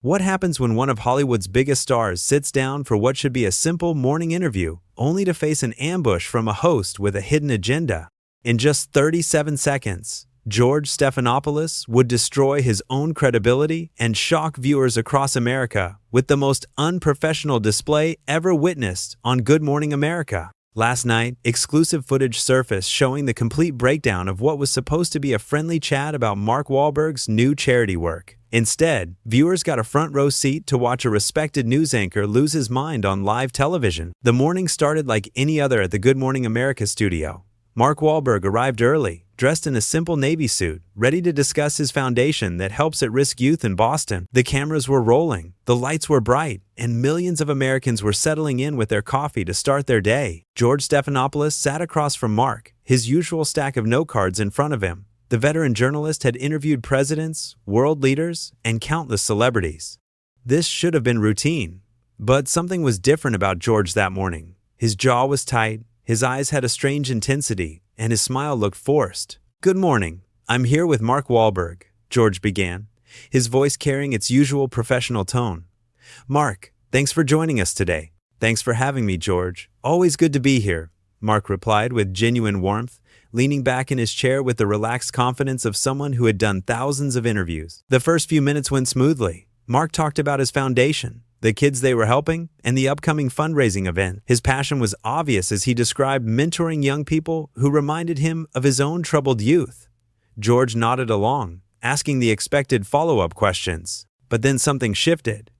What happens when one of Hollywood's biggest stars sits down for what should be a simple morning interview, only to face an ambush from a host with a hidden agenda? In just 37 seconds, George Stephanopoulos would destroy his own credibility and shock viewers across America with the most unprofessional display ever witnessed on Good Morning America. Last night, exclusive footage surfaced showing the complete breakdown of what was supposed to be a friendly chat about Mark Wahlberg's new charity work. Instead, viewers got a front row seat to watch a respected news anchor lose his mind on live television. The morning started like any other at the Good Morning America studio. Mark Wahlberg arrived early, dressed in a simple Navy suit, ready to discuss his foundation that helps at-risk youth in Boston. The cameras were rolling, the lights were bright, and millions of Americans were settling in with their coffee to start their day. George Stephanopoulos sat across from Mark, his usual stack of note cards in front of him. The veteran journalist had interviewed presidents, world leaders, and countless celebrities. This should have been routine, but something was different about George that morning. His jaw was tight, his eyes had a strange intensity, and his smile looked forced. "Good morning. I'm here with Mark Wahlberg," George began, his voice carrying its usual professional tone. "Mark, thanks for joining us today." "Thanks for having me, George. Always good to be here," Mark replied with genuine warmth, leaning back in his chair with the relaxed confidence of someone who had done thousands of interviews. The first few minutes went smoothly. Mark talked about his foundation, the kids they were helping, and the upcoming fundraising event. His passion was obvious as he described mentoring young people who reminded him of his own troubled youth. George nodded along, asking the expected follow-up questions. But then something shifted.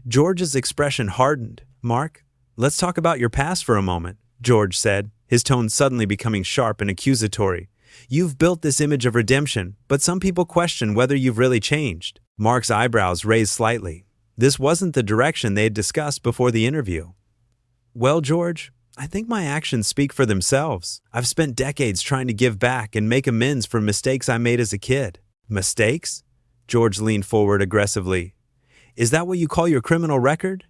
George's expression hardened. "Mark, let's talk about your past for a moment," George said, his tone suddenly becoming sharp and accusatory. "You've built this image of redemption, but some people question whether you've really changed." Mark's eyebrows raised slightly. This wasn't the direction they had discussed before the interview. "Well, George, I think my actions speak for themselves. I've spent decades trying to give back and make amends for mistakes I made as a kid." "Mistakes?" George leaned forward aggressively. "Is that what you call your criminal record?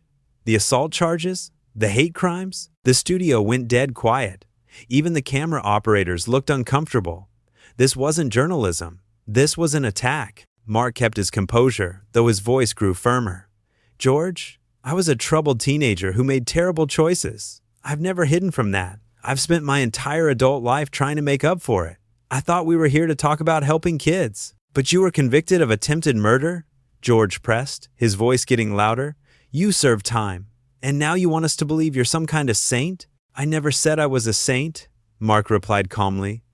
The assault charges? The hate crimes?" The studio went dead quiet. Even the camera operators looked uncomfortable. This wasn't journalism. This was an attack. Mark kept his composure, though his voice grew firmer. "George, I was a troubled teenager who made terrible choices. I've never hidden from that. I've spent my entire adult life trying to make up for it. I thought we were here to talk about helping kids. But you were convicted of attempted murder?" George pressed, his voice getting louder. "You served time. And now you want us to believe you're some kind of saint?" "I never said I was a saint," Mark replied calmly.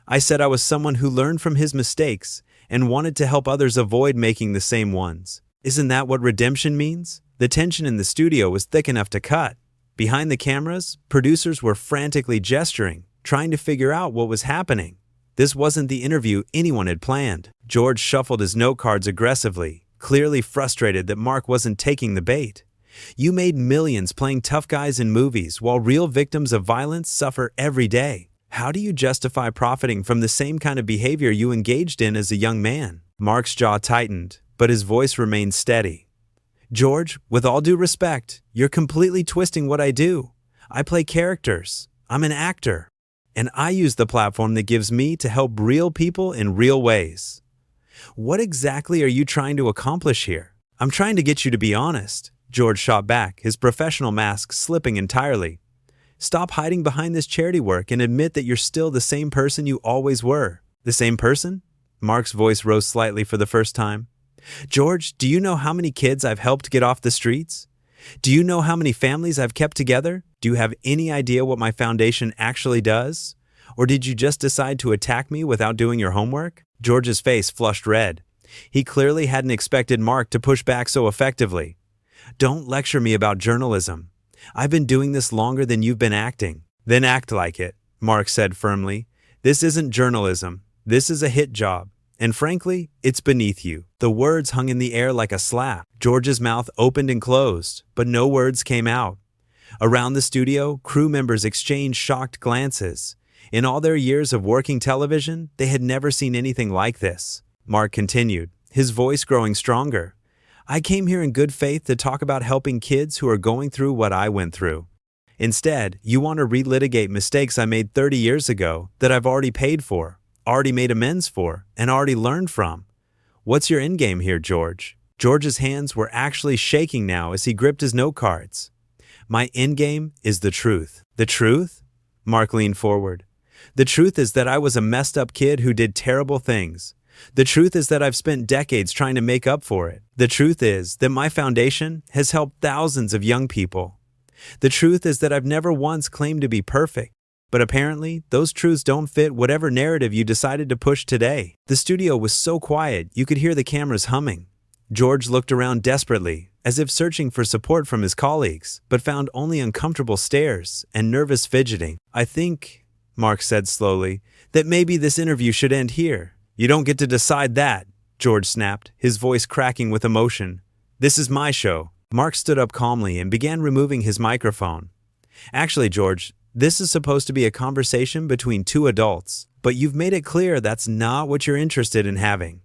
"I said I was someone who learned from his mistakes and wanted to help others avoid making the same ones. Isn't that what redemption means?" The tension in the studio was thick enough to cut. Behind the cameras, producers were frantically gesturing, trying to figure out what was happening. This wasn't the interview anyone had planned. George shuffled his note cards aggressively, clearly frustrated that Mark wasn't taking the bait. "You made millions playing tough guys in movies while real victims of violence suffer every day. How do you justify profiting from the same kind of behavior you engaged in as a young man?" Mark's jaw tightened, but his voice remained steady. "George, with all due respect, you're completely twisting what I do. I play characters. I'm an actor. And I use the platform that gives me to help real people in real ways." "What exactly are you trying to accomplish here?" "I'm trying to get you to be honest," George shot back, his professional mask slipping entirely. "Stop hiding behind this charity work and admit that you're still the same person you always were." "The same person?" Mark's voice rose slightly for the first time. "George, do you know how many kids I've helped get off the streets? Do you know how many families I've kept together? Do you have any idea what my foundation actually does? Or did you just decide to attack me without doing your homework?" George's face flushed red. He clearly hadn't expected Mark to push back so effectively. "Don't lecture me about journalism. I've been doing this longer than you've been acting." "Then act like it," Mark said firmly. "This isn't journalism. This is a hit job. And frankly, it's beneath you." The words hung in the air like a slap. George's mouth opened and closed, but no words came out. Around the studio, crew members exchanged shocked glances. In all their years of working television, they had never seen anything like this. Mark continued, his voice growing stronger. "I came here in good faith to talk about helping kids who are going through what I went through. Instead, you want to relitigate mistakes I made 30 years ago that I've already paid for, already made amends for, and already learned from. What's your endgame here, George?" George's hands were actually shaking now as he gripped his note cards. My endgame is the truth. The truth? Mark leaned forward. The truth is that I was a messed up kid who did terrible things. The truth is that I've spent decades trying to make up for it. The truth is that my foundation has helped thousands of young people. The truth is that I've never once claimed to be perfect. But apparently, those truths don't fit whatever narrative you decided to push today. The studio was so quiet, you could hear the cameras humming. George looked around desperately, as if searching for support from his colleagues, but found only uncomfortable stares and nervous fidgeting. I think, Mark said slowly, that maybe this interview should end here. You don't get to decide that, George snapped, his voice cracking with emotion. This is my show. Mark stood up calmly and began removing his microphone. Actually, George, this is supposed to be a conversation between two adults, but you've made it clear that's not what you're interested in having.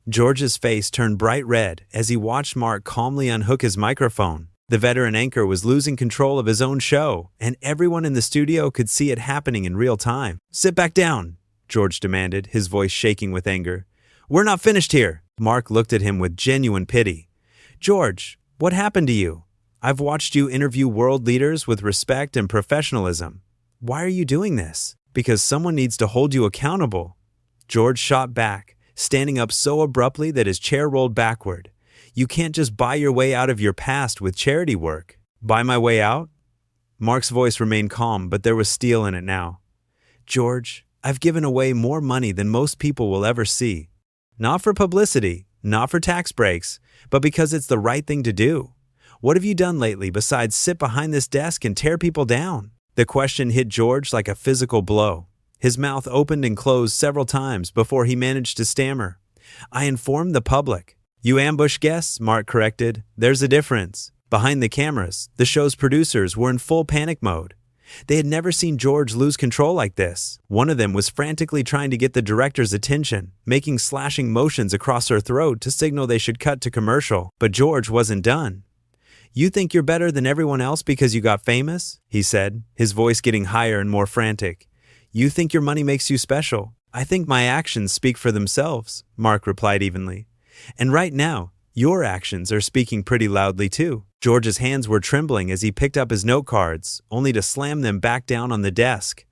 George's face turned bright red as he watched Mark calmly unhook his microphone. The veteran anchor was losing control of his own show, and everyone in the studio could see it happening in real time. Sit back down, George demanded, his voice shaking with anger. We're not finished here. Mark looked at him with genuine pity. George, what happened to you? I've watched you interview world leaders with respect and professionalism. Why are you doing this? Because someone needs to hold you accountable. George shot back, standing up so abruptly that his chair rolled backward. You can't just buy your way out of your past with charity work. Buy my way out? Mark's voice remained calm, but there was steel in it now. George, I've given away more money than most people will ever see. Not for publicity, not for tax breaks, but because it's the right thing to do. What have you done lately besides sit behind this desk and tear people down? The question hit George like a physical blow. His mouth opened and closed several times before he managed to stammer. I informed the public. You ambush guests, Mark corrected. There's a difference. Behind the cameras, the show's producers were in full panic mode. They had never seen George lose control like this. One of them was frantically trying to get the director's attention, making slashing motions across her throat to signal they should cut to commercial. But George wasn't done. You think you're better than everyone else because you got famous? He said, his voice getting higher and more frantic. You think your money makes you special? I think my actions speak for themselves, Mark replied evenly. And right now, your actions are speaking pretty loudly too. George's hands were trembling as he picked up his note cards, only to slam them back down on the desk.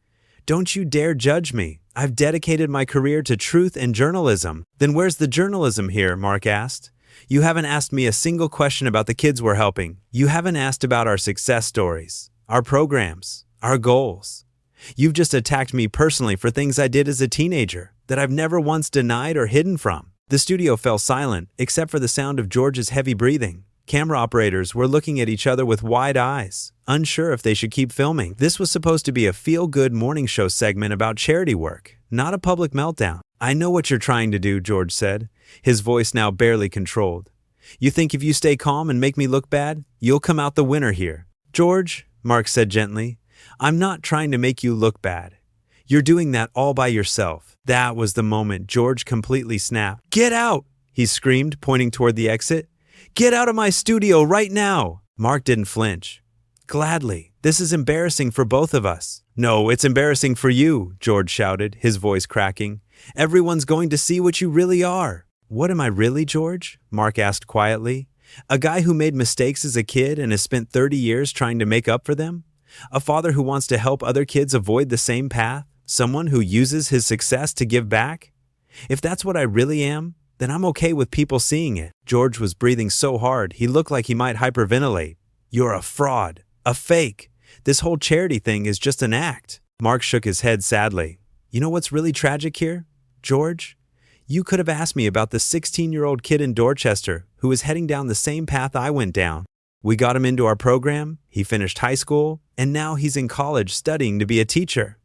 Don't you dare judge me. I've dedicated my career to truth and journalism. Then where's the journalism here? Mark asked. You haven't asked me a single question about the kids we're helping. You haven't asked about our success stories, our programs, our goals. You've just attacked me personally for things I did as a teenager that I've never once denied or hidden from. The studio fell silent, except for the sound of George's heavy breathing. Camera operators were looking at each other with wide eyes, unsure if they should keep filming. This was supposed to be a feel-good morning show segment about charity work, not a public meltdown. I know what you're trying to do, George said, his voice now barely controlled. You think if you stay calm and make me look bad, you'll come out the winner here. George, Mark said gently, I'm not trying to make you look bad. You're doing that all by yourself. That was the moment George completely snapped. Get out! He screamed, pointing toward the exit. Get out of my studio right now! Mark didn't flinch. Gladly. This is embarrassing for both of us. No, it's embarrassing for you, George shouted, his voice cracking. Everyone's going to see what you really are. What am I really, George? Mark asked quietly. A guy who made mistakes as a kid and has spent 30 years trying to make up for them? A father who wants to help other kids avoid the same path? Someone who uses his success to give back? If that's what I really am, then I'm okay with people seeing it. George was breathing so hard he looked like he might hyperventilate. You're a fraud, a fake. This whole charity thing is just an act. Mark shook his head sadly. You know what's really tragic here, George? You could have asked me about the 16-year-old kid in Dorchester who is heading down the same path I went down. We got him into our program, he finished high school, and now he's in college studying to be a teacher.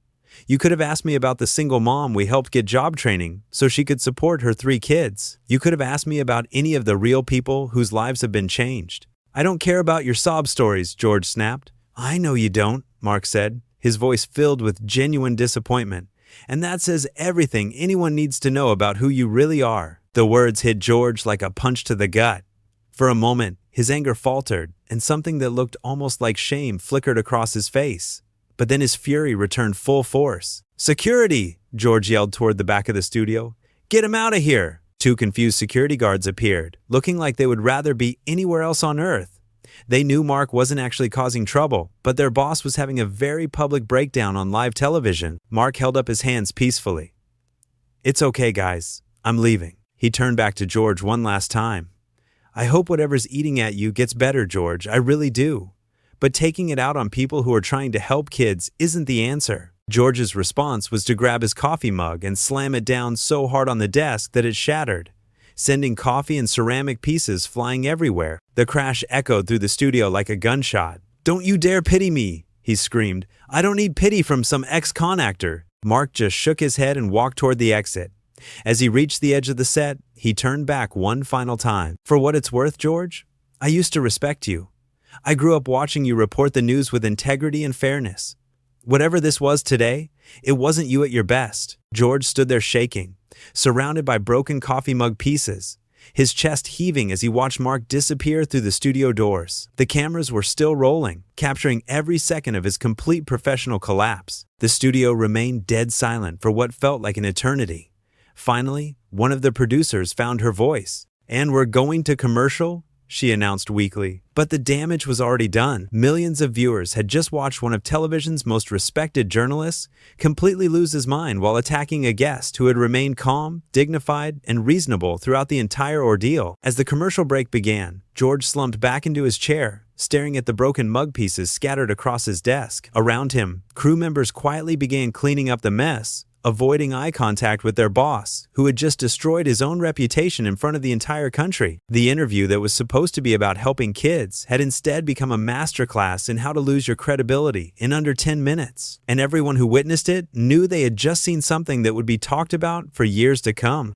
You could have asked me about the single mom we helped get job training so she could support her 3 kids. You could have asked me about any of the real people whose lives have been changed. I don't care about your sob stories, George snapped. I know you don't, Mark said, his voice filled with genuine disappointment. And that says everything anyone needs to know about who you really are. The words hit George like a punch to the gut. For a moment, his anger faltered, and something that looked almost like shame flickered across his face. But then his fury returned full force. Security! George yelled toward the back of the studio. Get him out of here! Two confused security guards appeared, looking like they would rather be anywhere else on Earth. They knew Mark wasn't actually causing trouble, but their boss was having a very public breakdown on live television. Mark held up his hands peacefully. "It's okay, guys. I'm leaving." He turned back to George one last time. "I hope whatever's eating at you gets better, George. I really do. But taking it out on people who are trying to help kids isn't the answer." George's response was to grab his coffee mug and slam it down so hard on the desk that it shattered, sending coffee and ceramic pieces flying everywhere. The crash echoed through the studio like a gunshot. "Don't you dare pity me," he screamed. "I don't need pity from some ex-con actor." Mark just shook his head and walked toward the exit. As he reached the edge of the set, he turned back one final time. "For what it's worth, George, I used to respect you. I grew up watching you report the news with integrity and fairness. Whatever this was today, it wasn't you at your best." George stood there shaking, surrounded by broken coffee mug pieces, his chest heaving as he watched Mark disappear through the studio doors. The cameras were still rolling, capturing every second of his complete professional collapse. The studio remained dead silent for what felt like an eternity. Finally, one of the producers found her voice. "And we're going to commercial?" she announced weakly. But the damage was already done. Millions of viewers had just watched one of television's most respected journalists completely lose his mind while attacking a guest who had remained calm, dignified, and reasonable throughout the entire ordeal. As the commercial break began, George slumped back into his chair, staring at the broken mug pieces scattered across his desk. Around him, crew members quietly began cleaning up the mess, avoiding eye contact with their boss, who had just destroyed his own reputation in front of the entire country. The interview that was supposed to be about helping kids had instead become a masterclass in how to lose your credibility in under 10 minutes. And everyone who witnessed it knew they had just seen something that would be talked about for years to come.